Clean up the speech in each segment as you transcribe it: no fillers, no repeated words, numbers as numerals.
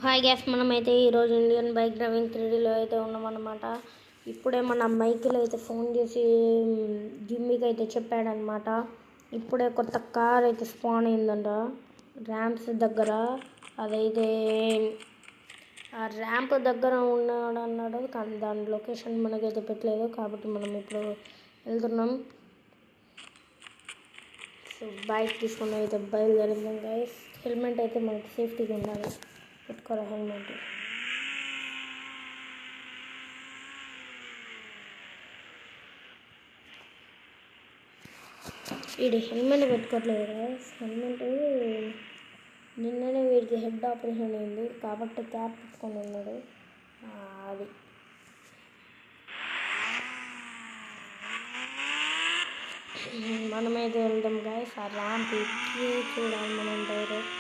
Hi gas, మనమైతే ఈరోజు Indian bike driving 3Dలో అయితే ఉన్నామన్నమాట. ఇప్పుడే మన మైకిల్ అయితే ఫోన్ చేసి జిమ్మికి అయితే చెప్పాడనమాట. ఇప్పుడే కొత్త కార్ అయితే స్పాన్ అయిందంట ర్యాంప్స్ దగ్గర. అదైతే ఆ ర్యాంప్ దగ్గర ఉన్నాడు అన్నాడు, కానీ దాని లొకేషన్ మనకైతే పెట్టలేదు. కాబట్టి మనం ఇప్పుడు వెళ్తున్నాం. సో బైక్ తీసుకుని అయితే బయలుదేరిందాం గైస్. హెల్మెట్ అయితే మనకి సేఫ్టీగా ఉండాలి, పెట్టుకోరా హెల్మెట్. వీడి హెల్మెట్ పెట్టుకోవట్లేదు గైస్. హెల్మెట్ నిన్ననే వీడికి హెడ్ ఆపరేషన్ అయింది కాబట్టి క్యాప్ పెట్టుకొని ఉన్నాడు. అది మనమైతే వెళ్దాం గైస్. ఆ ర్యాంప్ ఎక్కి చూడాలి మనం డైరెక్ట్.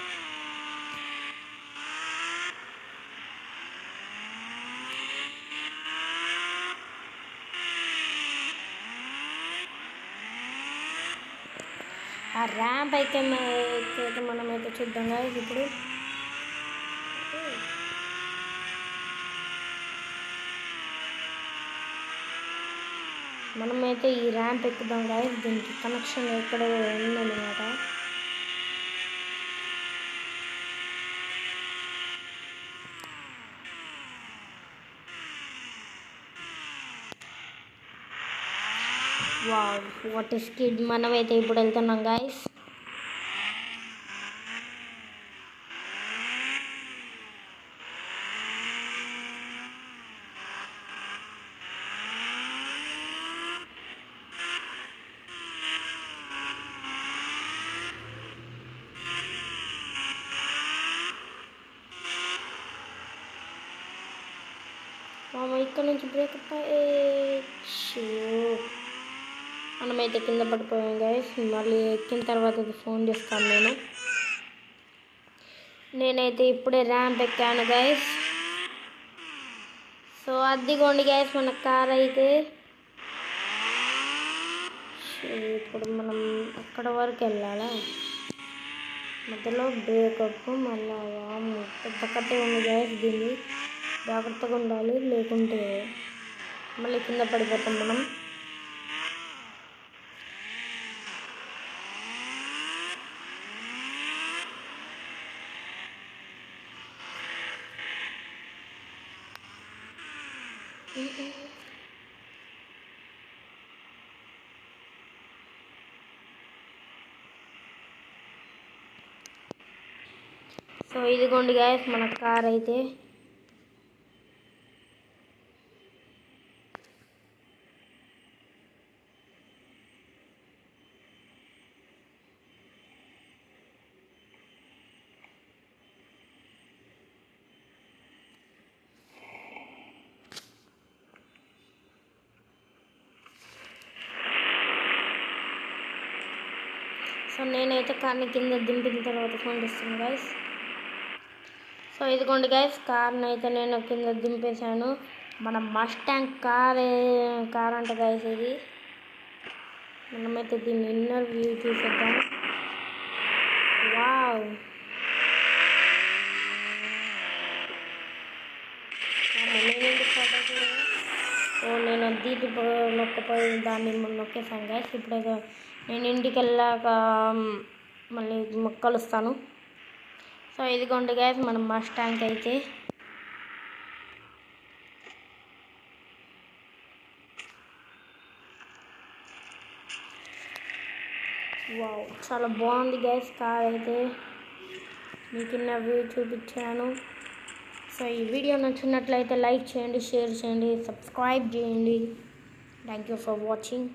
ఆ ర్యాంప్ అయితే మనమైతే చూద్దాం గైస్. ఇప్పుడు మనమైతే ఈ ర్యాంప్ ఎక్కుదాం గైస్. దీనికి కనెక్షన్ ఎక్కడ ఉందన్నమాట. Wow, what is kid. మనమైతే ఇప్పుడు వెళ్తున్నాం గైస్. ఇక్కడ నుంచి బ్రేక్ మనమైతే కింద పడిపోయాం గైస్. మళ్ళీ ఎక్కిన తర్వాత ఫోన్ చేస్తాను నేనైతే ఇప్పుడే ర్యాంప్ ఎక్కాను గైస్. సో అదిగోండి గైస్ మన కార్ అయితే. ఇప్పుడు మనం అక్కడ వరకు వెళ్ళాలా? మధ్యలో బ్రేకప్ మళ్ళీ పెద్ద కట్టే ఉంది గైస్. దీన్ని జాగ్రత్తగా ఉండాలి, లేకుంటే మళ్ళీ కింద పడిపోతాం మనం. సో ఇదిగోండి గైస్ మన కార్ అయితే. సో నేనైతే కార్ని కింద దింపిన తర్వాత ఫోన్ చేస్తాను గైస్. సో ఇదిగోండి గైస్, కార్ని అయితే నేను కింద దింపేశాను. మన మస్టాంగ్ కార్ అంట గైస్ ఇది. మనమైతే దీన్ని ఇన్నర్ వ్యూ చూసేద్దాం. వావ్, నేను దీటి నొక్కపోయి దాన్ని నొక్కేసాను గైస్. ఇప్పుడు నేను ఇంటికి వెళ్ళాక మళ్ళీ కలుస్తాను. సో ఇదిగోండి గైస్ మన మస్టాంగ్ అయితే. వావ్, చాలా బాగుంది గైస్ కార్ అయితే. మీకు ఇన్న వ్యూ చూపించాను. సో ఈ వీడియో నచ్చినట్లయితే లైక్ చేయండి, షేర్ చేయండి, సబ్స్క్రైబ్ చేయండి. Thank you for watching.